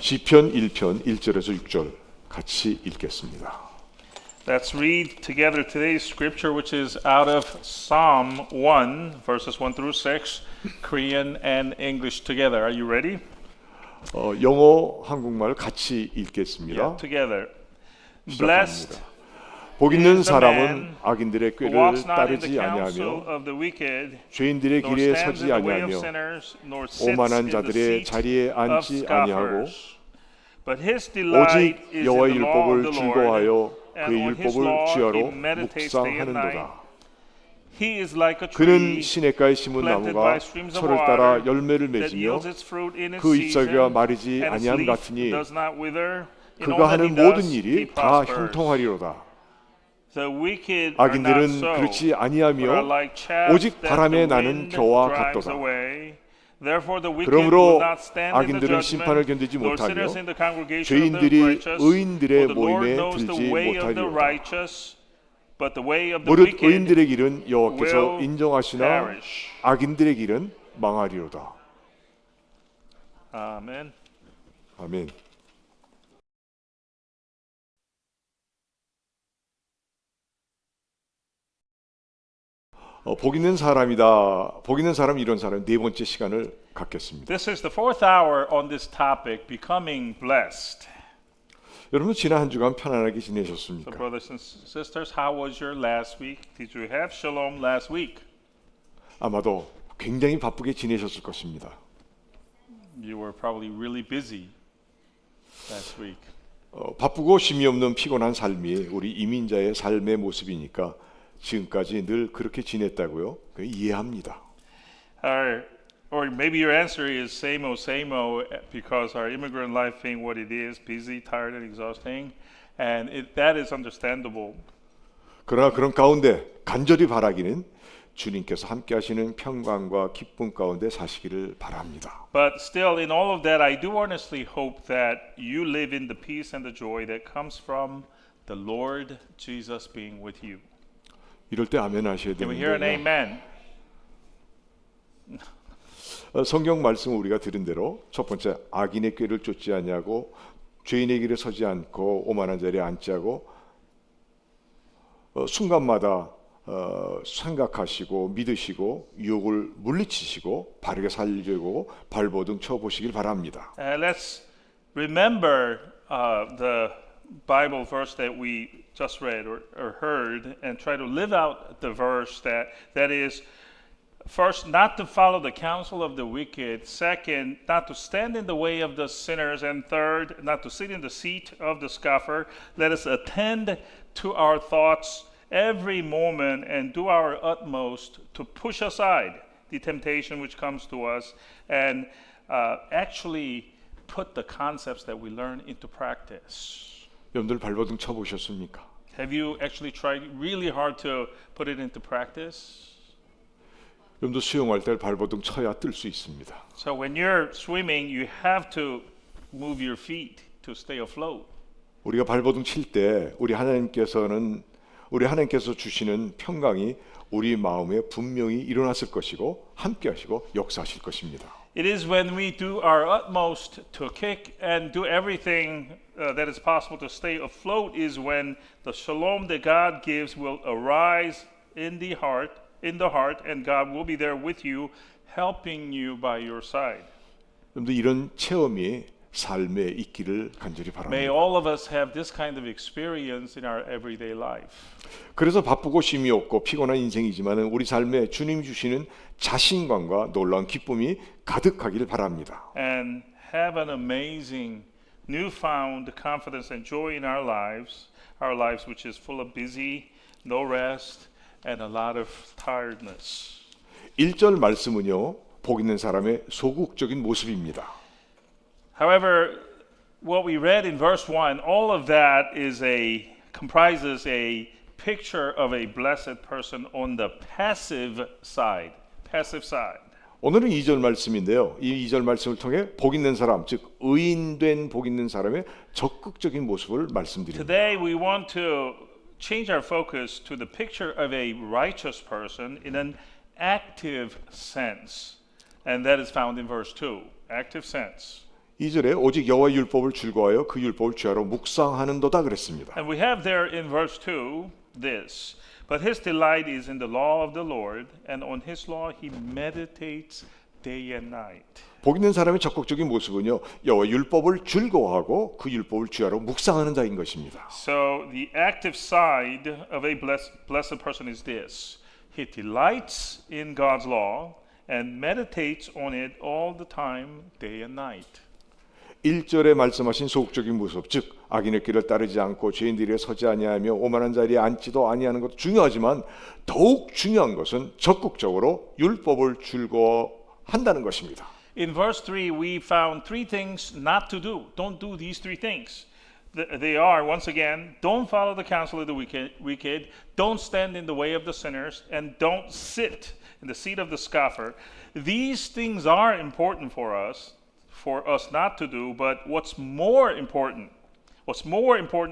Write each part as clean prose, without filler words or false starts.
시편 1편 1절에서 6절 같이 읽겠습니다. Let's read together today's scripture, which is out of Psalm 1, verses 1 through 6, Korean and English together. Are you ready? 영어, 한국말 같이 읽겠습니다. Yeah, together. 시작합니다. Blessed 복 있는 is the 사람은 man 악인들의 who 꾀를 walks not in the 따르지 counsel 아니하며 of the wicked, 죄인들의 nor 길에 stands 서지 in the way of 아니하며 sinners, nor sits in 오만한 the 자들의 seat 자리에 of 앉지 아니하고 scoffers. But his delight 오직 is in 여호와의 the law of 율법을 the 즐거워하여 Lord, 그의 and on his 율법을 law 주야로 he meditates day and night. 묵상하는도다. He is like a 그는 tree 시냇가에 심은 planted 나무가 by streams of 철을 따라 water 열매를 that 맺으며 yields its fruit in its 그 잎사귀가 season, 마르지 and its 아니함 leaf 같으니 does not wither. In 그가 all that 하는 he 모든 does, 일이 he 다 prospers. 형통하리로다. The wicked are not 악인들은 so, 그렇지 but are 아니하며 like chaff 오직 that 바람에 the 나는 wind 겨와 drives 같도다. away. Therefore the wicked 그러므로 will not stand in the 악인들은 심판을 judgment, 견디지 nor 못하며 sinners in the congregation of the 죄인들이 righteous. 의인들의 For the Lord 모임에 knows the 들지 way of the 못하리로다. righteous, but the way of the 무릇 wicked 의인들의 길은 여호와께서 will 인정하시나 perish. 악인들의 길은 망하리로다. Amen. 아멘. 복 있는 사람이다. 복 있는 사람 이런 사람 네 번째 시간을 갖겠습니다. This is the fourth hour on this topic, becoming blessed. 여러분 지난 한 주간 편안하게 So 지내셨습니까? brothers and sisters, how was your last week? Did you have shalom last week? 아마도 굉장히 바쁘게 지내셨을 것입니다. You were probably really busy last week. 바쁘고 쉼이 없는 피곤한 삶이 우리 이민자의 삶의 모습이니까 지금까지 늘 그렇게 지냈다고요? 이해합니다. Or maybe your answer is same old, because our immigrant life being what it is, busy, tired, and exhausting, and that is understandable. 그러나 그런 가운데 간절히 바라기는 주님께서 함께하시는 평강과 기쁨 가운데 사시기를 바랍니다. But still, in all of that, I do earnestly hope that you live in the peace and the joy that comes from the Lord Jesus being with you. 이럴 때 아멘 하셔야 Can we hear an 되는데 amen? 성경 말씀을 우리가 들은 대로 첫 번째 악인의 꾀를 쫓지 아니하고 죄인의 길에 서지 않고 오만한 자리에 앉지 않고 순간마다 생각하시고 믿으시고 유혹을 물리치시고 바르게 살려고 발버둥 쳐보시길 바랍니다. Let's remember the Bible verse that we just read or heard, and try to live out the verse that is, first, not to follow the counsel of the wicked; second, not to stand in the way of the sinners; and third, not to sit in the seat of the scoffer. Let us attend to our thoughts every moment and do our utmost to push aside the temptation which comes to us, and actually put the concepts that we learn into practice. 여러분들 발버둥 쳐보셨습니까? Have you actually tried really hard to put it into practice? 여러분도 수영할 때 발버둥 쳐야 뜰 수 있습니다. So when you're swimming, you have to move your feet to stay afloat. 우리가 발버둥 칠 때 우리 하나님께서 주시는 평강이 우리 마음에 분명히 일어났을 것이고 함께하시고 역사하실 것입니다. It is when we do our utmost to kick and do everything that is possible to stay afloat is when the shalom that God gives will arise in the heart, and God will be there with you, helping you by your side. 여러분들 이런 체험이 삶에 있기를 간절히 May 바랍니다. all of us have this kind of experience in our everyday life. 그래서 바쁘고 쉼이 없고 피곤한 인생이지만 우리 삶에 주님이 주시는 자신감과 놀라운 기쁨이 가득하기를 바랍니다. And have an amazing newfound confidence and joy in our lives which is full of busy, no rest, and a lot of tiredness. 1절 말씀은요. 복 있는 사람의 소극적인 모습입니다. However, what we read in verse 1, all of that comprises a picture of a blessed person on the passive side. 오늘은 2절 말씀인데요. 이 2절 말씀을 통해 복 있는 사람, 즉 의인된 복 있는 사람의 적극적인 모습을 말씀드립니다. Today we want to change our focus to the picture of a righteous person in an active sense. And that is found in verse 2. Active sense. 2절에 오직 여호와의 율법을 즐거워하여 그 율법을 죄하러 묵상하는도다 그랬습니다. And we have there in verse 2 this. But his delight is in the law of the Lord, and on his law he meditates day and night. 복 있는 사람의 적극적인 모습은요, 여호와 율법을 즐거워하고 그 율법을 죄하러 묵상하는 자인 것입니다. So the active side of a blessed person is this. He delights in God's law and meditates on it all the time, day and night. 1절에 말씀하신 소극적인 모습, 즉 악인의 길을 따르지 않고 죄인들이 서지 아니하며 오만한 자리에 앉지도 아니하는 것도 중요하지만 더욱 중요한 것은 적극적으로 율법을 즐거워한다는 것입니다. In verse 3, we found three things not to do. Don't do these three things. They are, once again, don't follow the counsel of the wicked, don't stand in the way of the sinners, and don't sit in the seat of the scoffer. These things are important for us not to do, but what's more important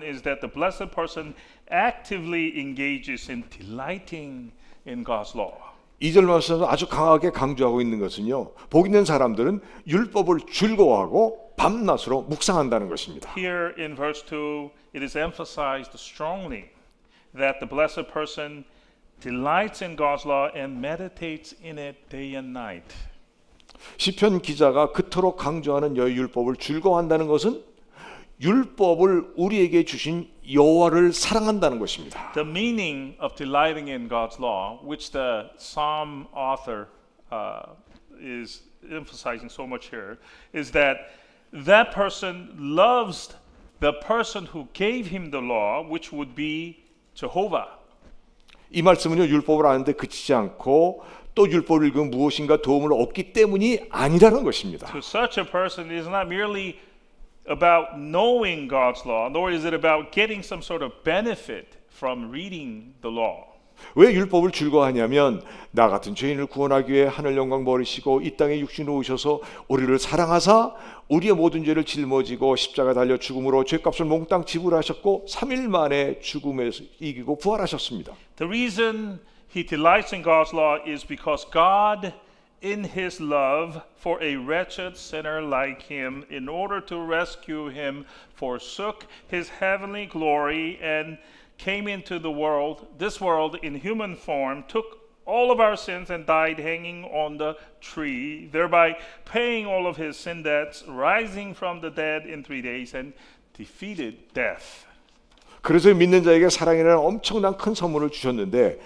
is that the blessed person actively engages in delighting in God's law. 2절 말씀에서 아주 강하게 강조하고 있는 것은요, 복 있는 사람들은 율법을 즐거워하고 밤낮으로 묵상한다는 것입니다. Here in verse 2, it is emphasized strongly that the blessed person delights in God's law and meditates in it day and night. 시편 기자가 그토록 강조하는 여호와의 율법을 즐거워한다는 것은 율법을 우리에게 주신 여호와를 사랑한다는 것입니다. The meaning of delighting in God's law, which the Psalm author is emphasizing so much here, is that that person loves the person who gave him the law, which would be Jehovah. 이 말씀은요, 율법을 아는데 그치지 않고 또 율법을 읽으면 무엇인가 도움을 얻기 때문이 아니라는 것입니다. To such a person, it is not merely about knowing God's law, nor is it about getting some sort of benefit from reading the law. 왜 율법을 즐거워하냐면 나 같은 죄인을 구원하기 위해 하늘 영광 버리시고 이 땅에 육신으로 오셔서 우리를 사랑하사 우리의 모든 죄를 짊어지고 십자가 달려 죽음으로 죄값을 몽땅 지불하셨고 3일 만에 죽음에서 이기고 부활하셨습니다. The reason he delights in God's law is because God, in his love for a wretched sinner like him, in order to rescue him, forsook his heavenly glory and came into this world in human form, took all of our sins and died hanging on the tree, thereby paying all of his sin debts, rising from the dead in 3 days and defeated death. 그래서 믿는 자에게 사랑이라는 엄청난 큰 선물을 주셨는데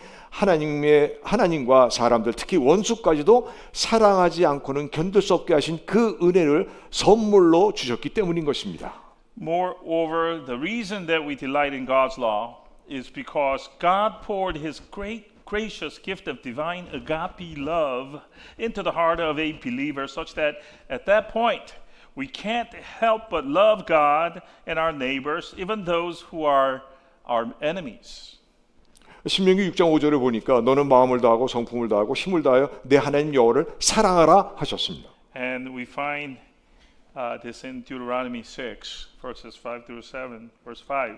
하나님과 사람들, 특히 원수까지도 사랑하지 않고는 견딜 수 없게 하신 그 은혜를 선물로 주셨기 때문인 것입니다. Moreover, the reason that we delight in God's law is because God poured his great gracious gift of divine agape love into the heart of a believer such that at that point we can't help but love God and our neighbors, even those who are our enemies. 신명기 6장 5절에 보니까 너는 마음을 다하고 성품을 다하고 힘을 다하여 내 하나님 여호와를 사랑하라 하셨습니다. And we find this in Deuteronomy 6, verses 5 through 7, verse 5.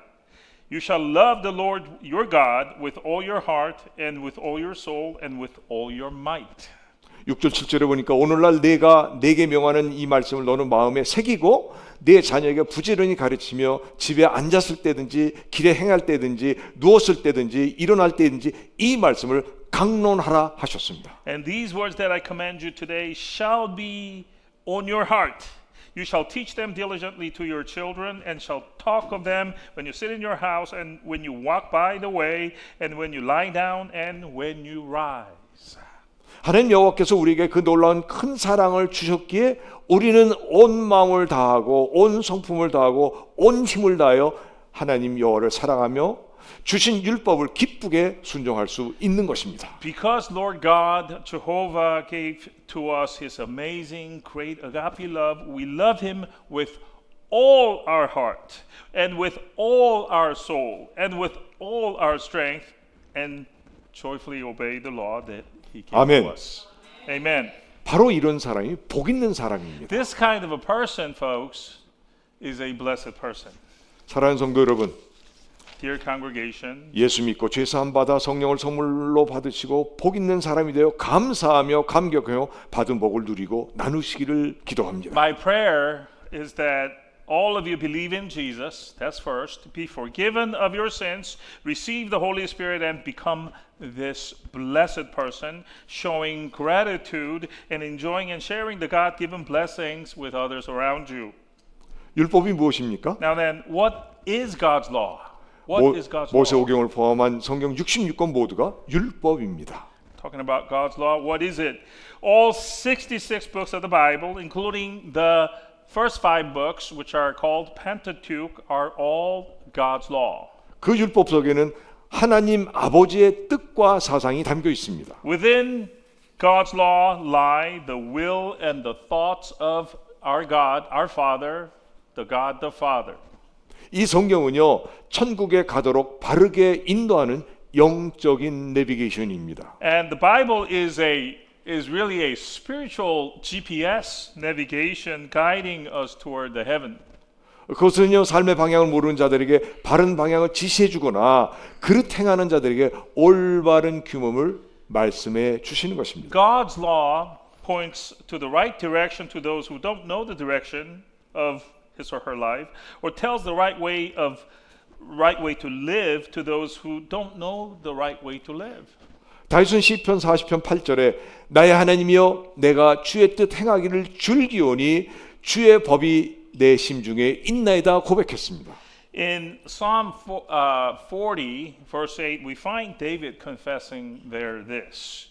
You shall love the Lord your God with all your heart and with all your soul and with all your might. 6절 7절에 보니까 오늘날 내가 내게 명하는 이 말씀을 너는 마음에 새기고 내 자녀에게 부지런히 가르치며 집에 앉았을 때든지 길에 행할 때든지 누웠을 때든지 일어날 때든지 이 말씀을 강론하라 하셨습니다. And these words that I command you today shall be on your heart. You shall teach them diligently to your children and shall talk of them when you sit in your house and when you walk by the way and when you lie down and when you rise. 하나님 여호와께서 우리에게 그 놀라운 큰 사랑을 주셨기에 우리는 온 마음을 다하고 온 성품을 다하고 온 힘을 다하여 하나님 여호와를 사랑하며 주신 율법을 기쁘게 순종할 수 있는 것입니다. Because Lord God, Jehovah gave to us his amazing, great agape love, we love him with all our heart and with all our soul and with all our strength and joyfully obey the law that he gave 아멘. to us. Amen. 바로 이런 사람이 복 있는 사람입니다. This kind of a person, folks, is a blessed person. 사랑하는 성도 여러분, Dear congregation, 예수 믿고 죄 사함 받아 성령을 선물로 받으시고 복 있는 사람이 되어 감사하며 감격하며 받은 복을 누리고 나누시기를 기도합니다. my prayer is that all of you believe in Jesus. That's first. Be forgiven of your sins, receive the Holy Spirit, and become this blessed person, showing gratitude and enjoying and sharing the God-given blessings with others around you. 율법이 무엇입니까? Now then, what is God's law? What is God's law? 모세오경을 포함한 성경 66권 모두가 율법입니다. Talking about God's law, what is it? All 66 books of the Bible, including the first 5 books, which are called Pentateuch, are all God's law. 그 율법 속에는 하나님 아버지의 뜻과 사상이 담겨 있습니다. Within God's law lie the will and the thoughts of our God, our Father, the God the Father. 이 성경은요, 천국에 가도록 바르게 인도하는 영적인 내비게이션입니다. And the Bible is really a spiritual GPS navigation guiding us toward the heaven. 그것은요, 삶의 방향을 모르는 자들에게 바른 방향을 지시해 주거나 그릇 행하는 자들에게 올바른 규범을 말씀해 주시는 것입니다. God's law points to the right direction to those who don't know the direction of his or her life, or tells the right way to live to those who don't know the right way to live. 다윗은 시편 40편 8절에 나의 하나님이여 내가 주의 뜻 행하기를 즐기오니 주의 법이 내 심중에 있나이다 고백했습니다. In Psalm 40, verse 8, we find David confessing there this.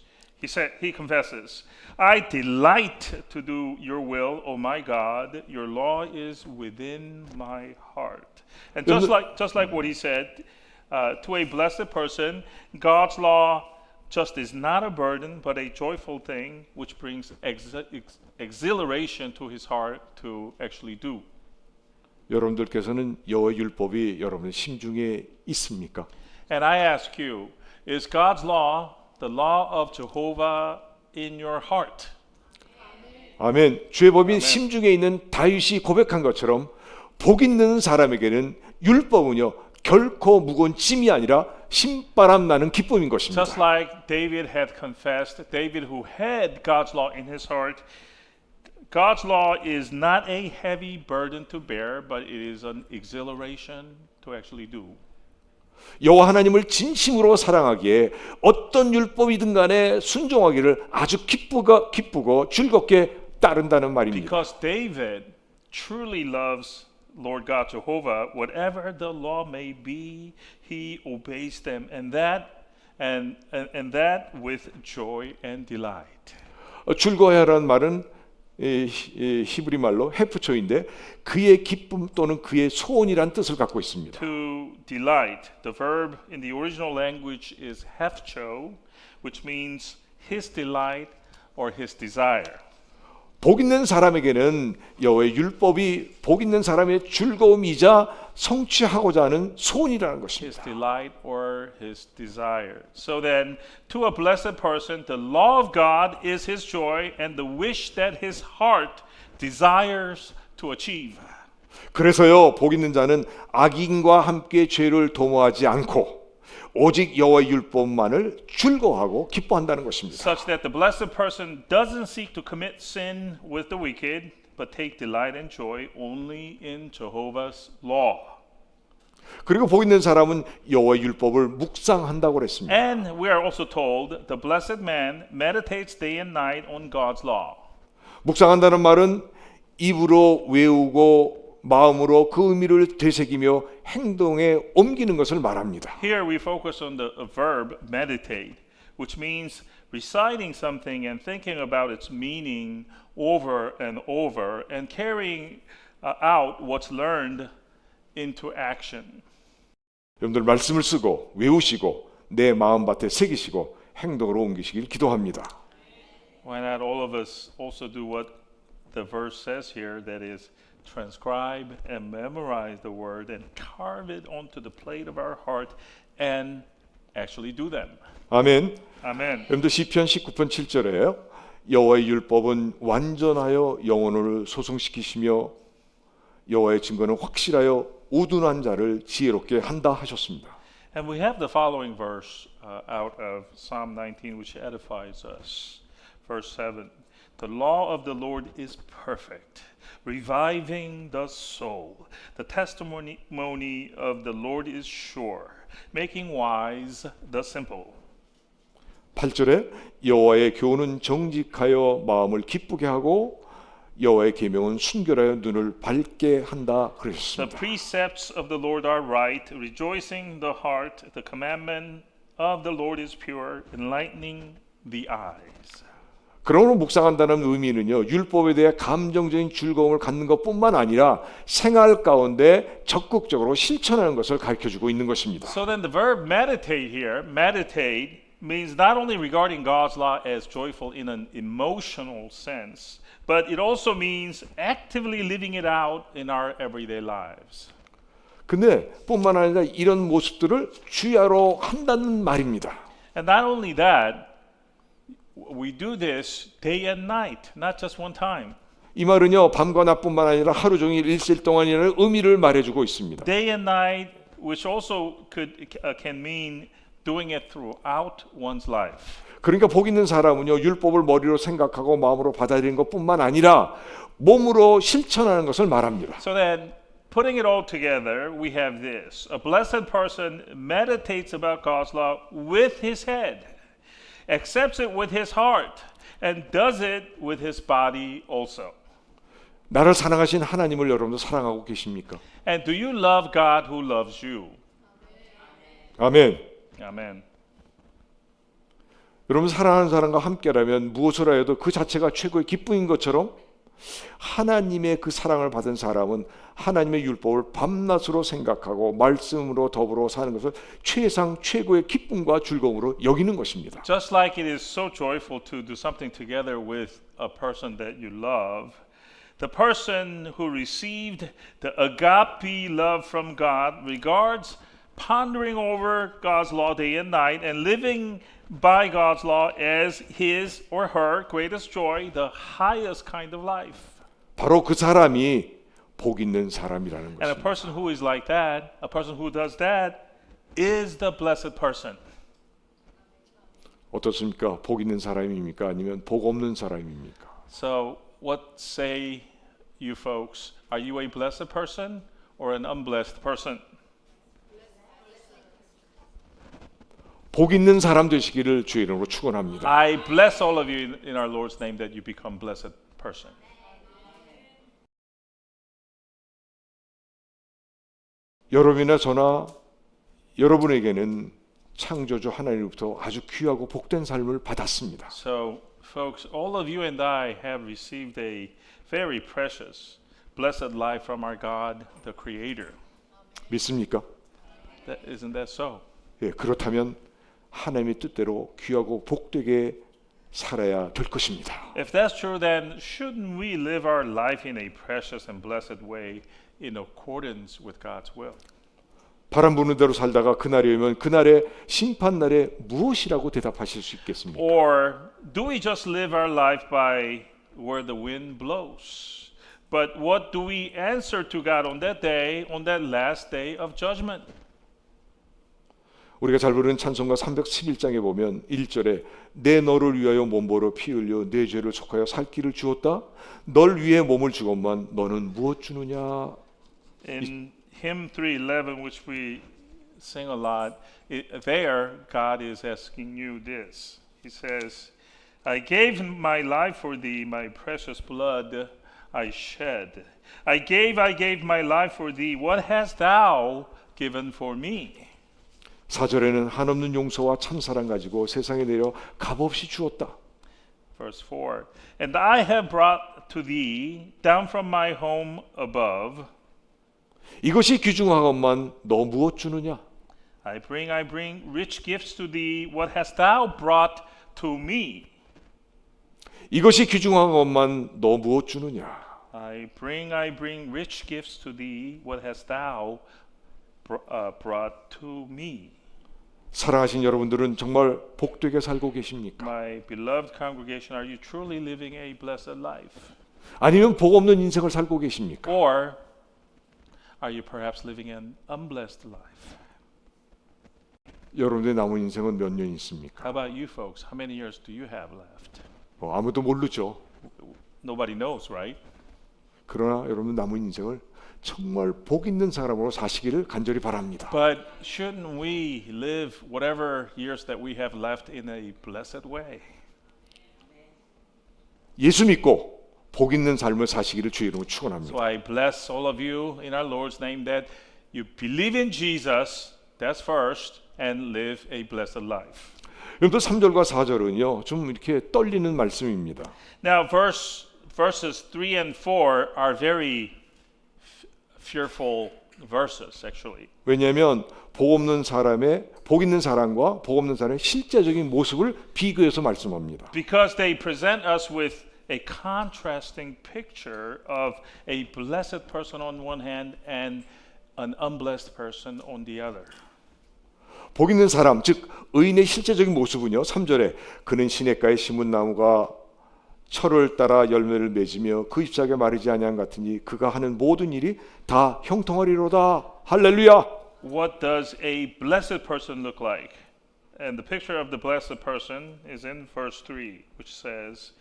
He confesses, I delight to do your will, O my God. Your law is within my heart. And just like what he said, to a blessed person, God's law just is not a burden, but a joyful thing which brings exhilaration to his heart to actually do. 여러분들께서는 여호와의 율법이 여러분의 심중에 있습니까? And I ask you, is God's law the law of Jehovah in your heart? 아멘. 주의 법이 심중에 있는 다윗이 고백한 것처럼 복 있는 사람에게는 율법은요 결코 무거운 짐이 아니라 신바람 나는 기쁨인 것입니다. Just like David had confessed, David who had God's law in his heart, God's law is not a heavy burden to bear, but it is an exhilaration to actually do. 여호와 하나님을 진심으로 사랑하기에 어떤 율법이든 간에 순종하기를 아주 기쁘고 즐겁게 따른다는 말입니다. Because David truly loves Lord God Jehovah, whatever the law may be, he obeys them, and that with joy and delight. 즐거워하라는 말은 히브리 말로 헤프초인데 그의 기쁨 또는 그의 소원이란 뜻을 갖고 있습니다. To delight, the verb in the original language is hefcho, which means his delight or his desire. 복 있는 사람에게는 여호와의 율법이 복 있는 사람의 즐거움이자 성취하고자 하는 소원이라는 His 것입니다. delight or his desire. So then, to a blessed person, the law of God is his joy and the wish that his heart desires to achieve. 그래서요, 복 있는 자는 악인과 함께 죄를 도모하지 않고 오직 여호와의 율법만을 즐거워하고 기뻐한다는 것입니다. Such that the blessed person doesn't seek to commit sin with the wicked, but take delight and joy only in Jehovah's law. 그리고 복 있는 사람은 여호와의 율법을 묵상한다고 그랬습니다. And we are also told the blessed man meditates day and night on God's law. 묵상한다는 말은 입으로 외우고 마음으로 그 의미를 되새기며 행동에 옮기는 것을 말합니다. Here we focus on the verb meditate, which means reciting something and thinking about its meaning over and carrying out what's learned into action. 여러분들 말씀을 쓰고 외우시고 내 마음밭에 새기시고 행동으로 옮기시길 기도합니다. Why not all of us also do what the verse says here, that is transcribe and memorize the word and carve it onto the plate of our heart and actually do them. 아멘. Amen. 여러분들 시편 19편 7절에요. 여호와의 율법은 완전하여 영혼을 소성시키시며 여호와의 증거는 확실하여 우둔한 자를 지혜롭게 한다 하셨습니다. And we have the following verse out of Psalm 19 which edifies us. Verse 7. The law of the Lord is perfect, reviving the soul. The testimony of the Lord is sure, making wise the simple. 8절에 여호와의 교훈은 정직하여 마음을 기쁘게 하고 여호와의 계명은 순결하여 눈을 밝게 한다 The 그러셨습니다. precepts of the Lord are right, rejoicing the heart. The commandment of the Lord is pure, enlightening the eyes. 그러므로 묵상한다는 의미는요, 율법에 대해 감정적인 즐거움을 갖는 것뿐만 아니라 생활 가운데 적극적으로 실천하는 것을 가르쳐주고 있는 것입니다. So then the verb meditate here, meditate, means not only regarding God's law as joyful in an emotional sense, but it also means actively living it out in our everyday lives. 근데 뿐만 아니라 이런 모습들을 주야로 한다는 말입니다. And not only that, we do this day and night, not just one time. 이 말은요, 밤과 낮뿐만 아니라 하루 종일 일주일 동안이라는 의미를 말해주고 있습니다. Day and night, which also can mean doing it throughout one's life. 그러니까 복 있는 사람은요, 율법을 머리로 생각하고 마음으로 받아들이는 것뿐만 아니라 몸으로 실천하는 것을 말합니다. So then, putting it all together, we have this. A blessed person meditates about God's law with his head, accepts it with his heart, and does it with his body also. 나를 사랑하신 하나님을 여러분도 사랑하고 계십니까? And do you love God who loves you? 아멘. Amen. 여러분 사랑하는 사람과 함께라면 무엇을 하여도 그 자체가 최고의 기쁨인 것처럼 하나님의 그 사랑을 받은 사람은 하나님의 율법을 밤낮으로 생각하고 말씀으로 더불어 사는 것을 최상 최고의 기쁨과 즐거움으로 여기는 것입니다. Just like it is so joyful to do something together with a person that you love, the person who received the agape love from God regards pondering over God's law day and night and living by God's law as his or her greatest joy, the highest kind of life. 바로 그 사람이 복 있는 사람이라는 And a 것입니다. person who is like that, a person who does that, is the blessed person. 어떻습니까? 복 있는 사람입니까? 아니면 복 없는 사람입니까? So, what say you folks? Are you a blessed person or an unblessed person? 복 있는 사람 되시기를 주의 이름으로 축원합니다. I bless all of you in our Lord's name that you become blessed person. 여러분이나 저나 여러분에게는 창조주 하나님으로부터 아주 귀하고 복된 삶을 받았습니다. So, folks, all of you and I have received a very precious, blessed life from our God, the Creator. 믿습니까? Isn't that so? 예, 그렇다면 하나님의 뜻대로 귀하고 복되게 살아야 될 것입니다. If that's true, then shouldn't we live our life in a precious and blessed way in accordance with God's will? 바람 부는 대로 살다가 그날이 오면 그날의 심판날에 무엇이라고 대답하실 수 있겠습니까? Or do we just live our life by where the wind blows? But what do we answer to God on that day, on that last day of judgment? 우리가 잘 부르는 찬송가 311장에 보면 1절에 내 너를 위하여 몸보로 피 흘려 내 죄를 속하여 살 길을 주었다. 널 위해 몸을 주건만 너는 무엇 주느냐? In hymn 311, which we sing a lot, there God is asking you this. He says, I gave my life for thee, my precious blood I shed. I gave my life for thee. What hast thou given for me? 4절에는 한없는 용서와 참사랑 가지고 세상에 내려 값없이 주었다. Verse 4, And I have brought to thee down from my home above. 이것이 귀중한 것만 너 무엇 주느냐? I bring rich gifts to thee. What hast thou brought to me? 이것이 귀중한 것만 너 무엇 주느냐? I bring rich gifts to thee. What hast thou brought to me? 사랑하신 여러분들은 정말 복되게 살고 계십니까? My beloved congregation, are you truly living a blessed life? 아니면 복 없는 인생을 살고 계십니까? Or are you perhaps living an unblessed life? 여러분의 남은 인생은 몇 년 How 있습니까? about you folks? How many years do you have left? 아무도 모르죠. nobody knows, right? 그러나 여러분 남은 인생을 정말 복 있는 사람으로 사시기를 간절히 바랍니다. But shouldn't we live whatever years that we have left in a blessed way? 예수 믿고 복 있는 삶을 사시기를 주의 이름으로 So 축원합니다. I bless all of you in our Lord's name that you believe in Jesus, that's first, and live a blessed life. 여러분들 3절과 4절은요 좀 이렇게 떨리는 말씀입니다. Now verses 3 and 4 are very fearful verses actually. 왜냐하면 복 없는 사람의 복 있는 사람과 복 없는 사람의 실제적인 모습을 비교해서 말씀합니다. Because they present us with a contrasting picture of a blessed person on one hand and an unblessed person on the other. 복 있는 사람, 즉 의인의 실제적인 모습은요. 3절에 그는 시냇가에 심은 나무가 철을 따라 열매를 맺으며 그 잎사귀에 마르지 아니한 같으니 그가 하는 모든 일이 다 형통하리로다. 할렐루야. What does a blessed person look like? And the picture of the blessed person is in verse 3, which says,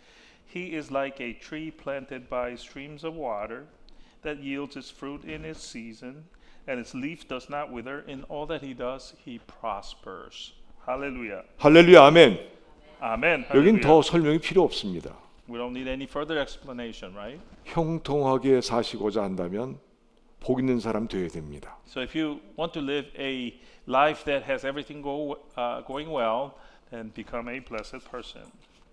He is like a tree planted by streams of water that yields its fruit in its season, and its leaf does not wither. In all that he does, he prospers. Hallelujah. 할렐루야. 아멘. Amen. 여긴 Hallelujah. 더 설명이 필요 없습니다. We don't need any further explanation, right? 형통하게 사시고자 한다면 복 있는 사람 되어야 됩니다. So if you want to live a life that has everything going well, then become a blessed person.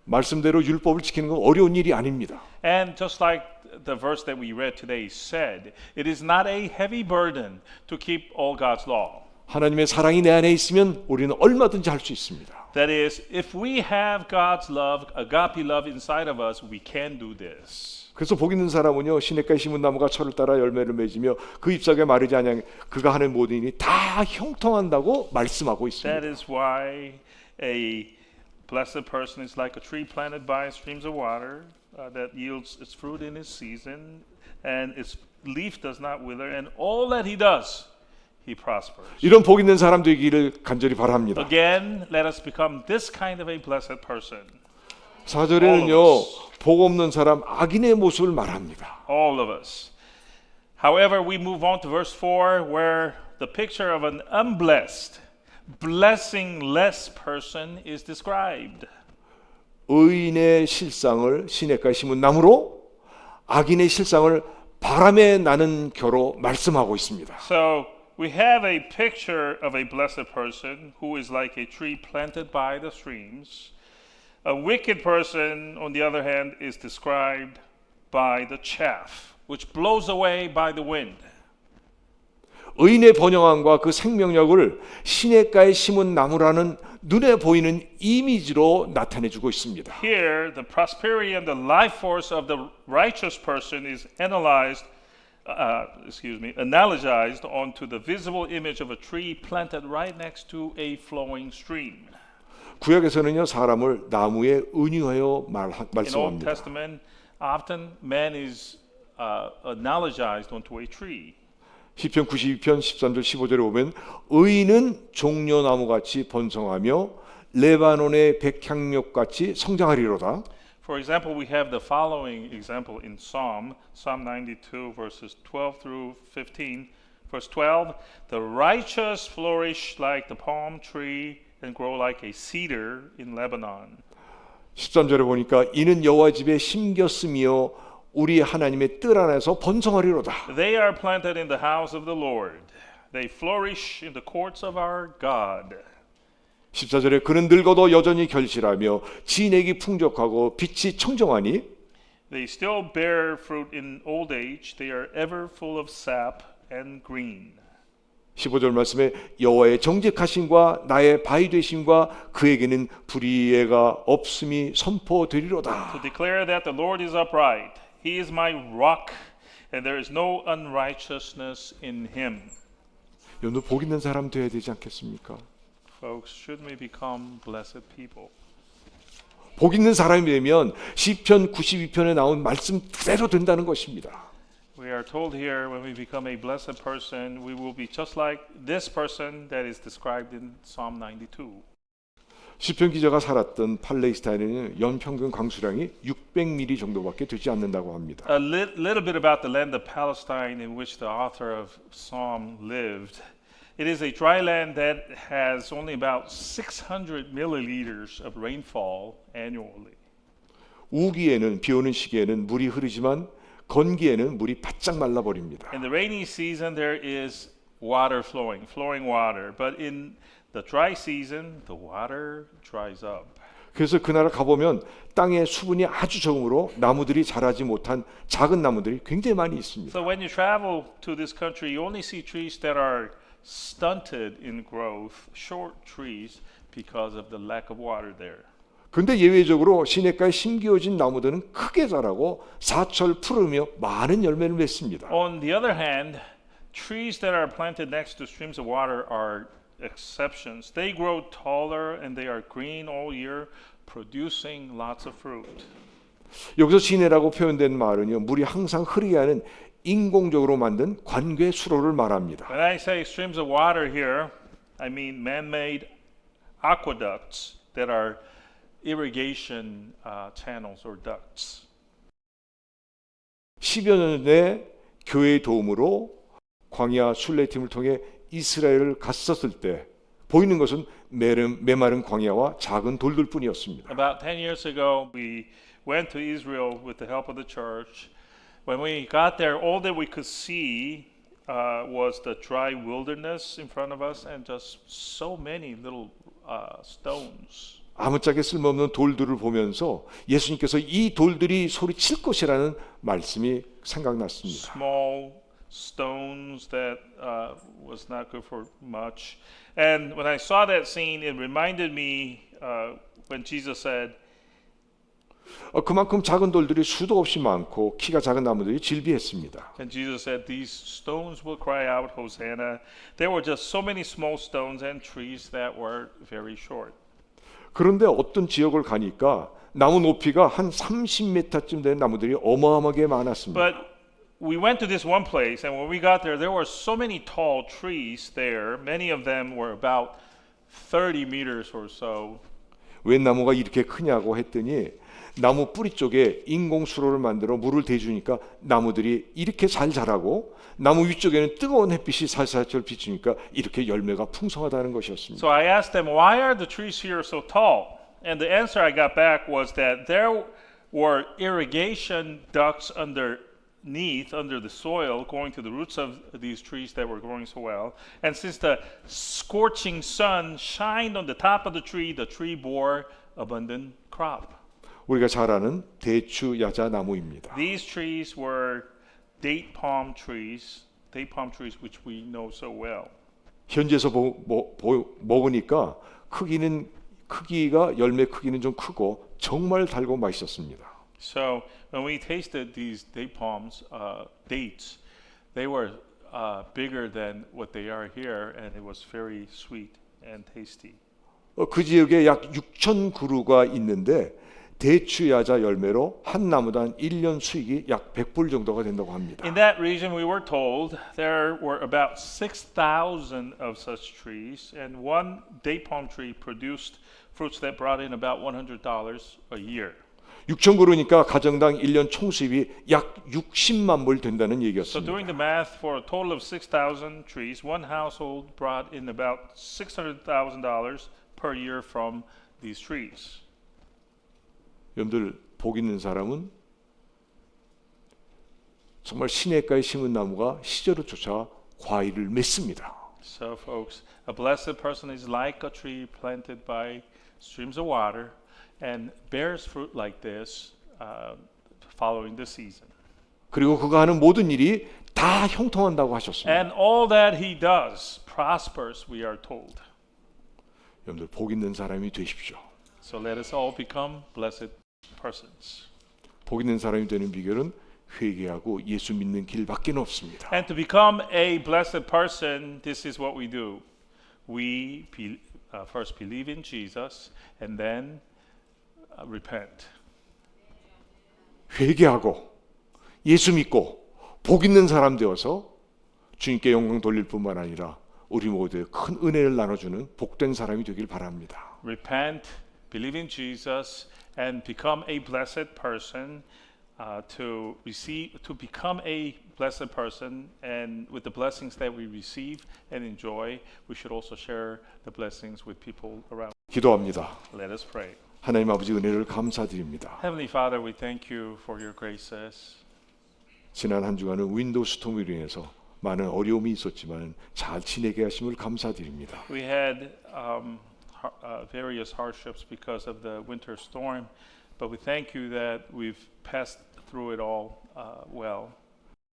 말씀대로 율법을 지키는 건 어려운 일이 아닙니다. And just like the verse that we read today said, it is not a heavy burden to keep all God's law. 하나님의 사랑이 내 안에 있으면 우리는 얼마든지 할 수 있습니다. That is, if we have God's love, agape love inside of us, we can do this. 그래서 복 있는 사람은요 시냇가에 심은 나무가 철을 따라 열매를 맺으며 그 잎사귀에 마르지 아니하니 그가 하는 모든 일이 다 형통한다고 말씀하고 있습니다. That is why a blessed person is like a tree planted by streams of water that yields its fruit in its season, and its leaf does not wither, and all that he does, he prospers. 이런 복 있는 사람 되기를 간절히 바랍니다. Again, let us become this kind of a blessed person. 4절에는요 복 없는 사람 악인의 모습을 말합니다. All of us. However, we move on to verse 4, where the picture of an unblessed, blessingless person is described. 의인의 실상을 시냇가에 심은 나무로 악인의 실상을 바람에 나는 겨로 말씀하고 있습니다. So we have a picture of a blessed person who is like a tree planted by the streams. A wicked person, on the other hand, is described by the chaff, which blows away by the wind. 의인의 번영함과 그 생명력을 시냇가에 심은 나무라는 눈에 보이는 이미지로 나타내주고 있습니다. Here, the prosperity and the life force of the righteous person is analogized onto the visible image of a tree planted right next to a flowing stream. 구약에서는요 사람을 나무에 은유하여 In Old 말씀합니다. Testament, often man is analogized onto a tree. 시편 92편 13절 15절에 보면 의인은 종려나무같이 번성하며 레바논의 백향목같이 성장하리로다. For example, we have the following example in Psalm 92 verses 12 through 15. Verse 12, the righteous flourish like the palm tree and grow like a cedar in Lebanon. 13절에 보니까 이는 여호와 집에 심겼으며 우리 하나님의 뜰 안에서 번성하리로다. They are planted in the house of the Lord. They flourish in the courts of our God. 14절에 그는 늙어도 여전히 결실하며 진액이 풍족하고 빛이 청정하니 They still bear fruit in old age. They are ever full of sap and green. 15절 말씀에 여호와의 정직하심과 나의 바위 되심과 그에게는 불의가 없음이 선포되리로다. To declare that the Lord is upright. He is my rock, and there is no unrighteousness in him. 여러분 복 있는 사람 되어야 되지 않겠습니까? Folks, should we become blessed people? 복 있는 사람이 되면 시편 92편에 나온 말씀 그대로 된다는 것입니다. We are told here when we become a blessed person, we will be just like this person that is described in Psalm 92. 시편 기자가 살았던 팔레스타인에는 연평균 강수량이 600mm 정도밖에 되지 않는다고 합니다. A little bit about the land of Palestine in which the author of Psalm lived. It is a dry land that has only about 600 milliliters of rainfall annually. 우기에는 비 오는 시기에는 물이 흐르지만 건기에는 물이 바짝 말라버립니다. In the rainy season, there is water flowing water. But in the dry season, the water dries up. 그래서 그 나라 가보면 땅에 수분이 아주 적으므로 나무들이 자라지 못한 작은 나무들이 굉장히 많이 있습니다. So when you travel to this country, you only see trees that are stunted in growth, short trees, because of the lack of water there. 근데 예외적으로 시냇가에 심기어진 나무들은 크게 자라고 사철 푸르며 많은 열매를 맺습니다. On the other hand, trees that are planted next to streams of water are exceptions. They grow taller and they are green all year, producing lots of fruit. 여기서 시내라고 표현된 말은요, 물이 항상 흐르게 하는 인공적으로 만든 관괴 수로를 말합니다. When I say streams of water here, I mean man-made aqueducts that are irrigation channels or ducts. 10여 년의 교회의 도움으로 광야 순례팀을 통해 이스라엘을 갔었을 때 보이는 것은 메마른 광야와 작은 돌들 뿐이었습니다. About 10 years ago, we went to Israel with the help of the church. When we got there, all that we could see was the dry wilderness in front of us and just so many little stones. 아무짝에 쓸모없는 돌들을 보면서 예수님께서 이 돌들이 소리칠 것이라는 말씀이 생각났습니다. Small stones that was not good for much. And when I saw that scene, it reminded me when Jesus said, 그만큼 작은 돌들이 수도 없이 많고 키가 작은 나무들이 질비했습니다. And Jesus said, "These stones will cry out, Hosanna." There were just so many small stones and trees that were very short. 그런데 어떤 지역을 가니까 나무 높이가 한 30m쯤 되는 나무들이 어마어마하게 많았습니다. But we went to this one place, and when we got there, there were so many tall trees there. Many of them were about 30 meters or so. 왜 나무가 이렇게 크냐고 했더니 나무 뿌리 쪽에 인공 수로를 만들어 물을 대주니까 나무들이 이렇게 잘 자라고 나무 위쪽에는 뜨거운 햇빛이 살살살 비추니까 이렇게 열매가 풍성하다는 것이었습니다. So I asked them, "Why are the trees here so tall?" And the answer I got back was that there were irrigation ducts underneath, under the soil, going to the roots of these trees that were growing so well. And since the scorching sun shined on the top of the tree bore abundant crop. 우리가 잘 아는 대추 야자 나무입니다. These trees were date palm trees which we know so well. 현지에서 먹으니까 크기가 열매 크기는 좀 크고 정말 달고 맛있었습니다. So when we tasted these date palms, dates, they were bigger than what they are here, and it was very sweet and tasty. 그 지역에 약 6천 그루가 있는데 대추 야자 열매로 한 나무당 1년 수익이 약 100불 정도가 된다고 합니다. In that region, we were told there were about 6,000 of such trees, and one date palm tree produced fruits that brought in about $100 a year. 6천 그루니까 가정당 1년 총 수입이 약 60만 불 된다는 So 얘기였습니다. doing the math, for a total of 6,000 trees, one household brought in about $600,000 per year from these trees. 여러분들 복 있는 사람은 정말 시냇가에 심은 나무가 시절을 쫓아 과일을 맺습니다. So folks, a blessed person is like a tree planted by streams of water and bears fruit like this following the season. 그리고 그가 하는 모든 일이 다 형통한다고 하셨습니다. And all that he does prospers, we are told. 여러분들 복 있는 사람이 되십시오. So let us all become blessed persons. 복 있는 사람이 되는 비결은 회개하고 예수 믿는 길밖에 없습니다. And to become a blessed person, this is what we do. We first believe in Jesus and then repent. 회개하고 예수 믿고 복 있는 사람 되어서 주님께 영광 돌릴 뿐만 아니라 우리 모두의 큰 은혜를 나눠주는 복된 사람이 되길 바랍니다. Repent, believe in Jesus, and become a blessed person. To become a blessed person, and with the blessings that we receive and enjoy, we should also share the blessings with people around. 기도합니다. Let us pray. 하나님 아버지 은혜를 감사드립니다. Heavenly Father, we thank you for your graces. 지난 한 주간은 윈도우 스톰으로 인해서 많은 어려움이 있었지만 잘 지내게 하심을 감사드립니다. We had various hardships because of the winter storm, but we thank you that we've passed through it all well.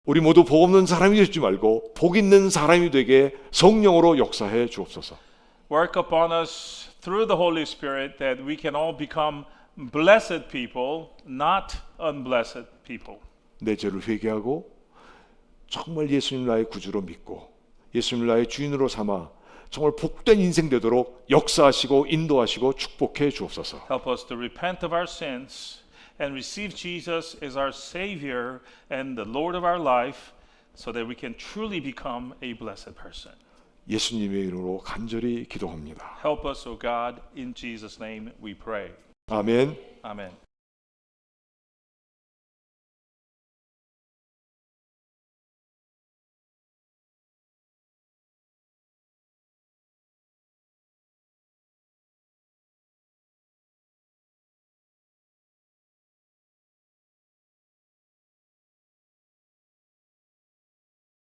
우리 모두 복 없는 사람이 되지 말고 복 있는 사람이 되게 성령으로 역사해 주옵소서. Work upon us through the Holy Spirit that we can all become blessed people, not unblessed people. 내 죄를 회개하고 정말 예수님 나의 구주로 믿고 예수님 나의 주인으로 삼아 정말 복된 인생 되도록 역사하시고 인도하시고 축복해 주옵소서. Help us to repent of our sins and receive Jesus as our Savior and the Lord of our life so that we can truly become a blessed person. 예수님의 이름으로 간절히 기도합니다. Help us, O God, in Jesus' name we pray. 아멘. Amen.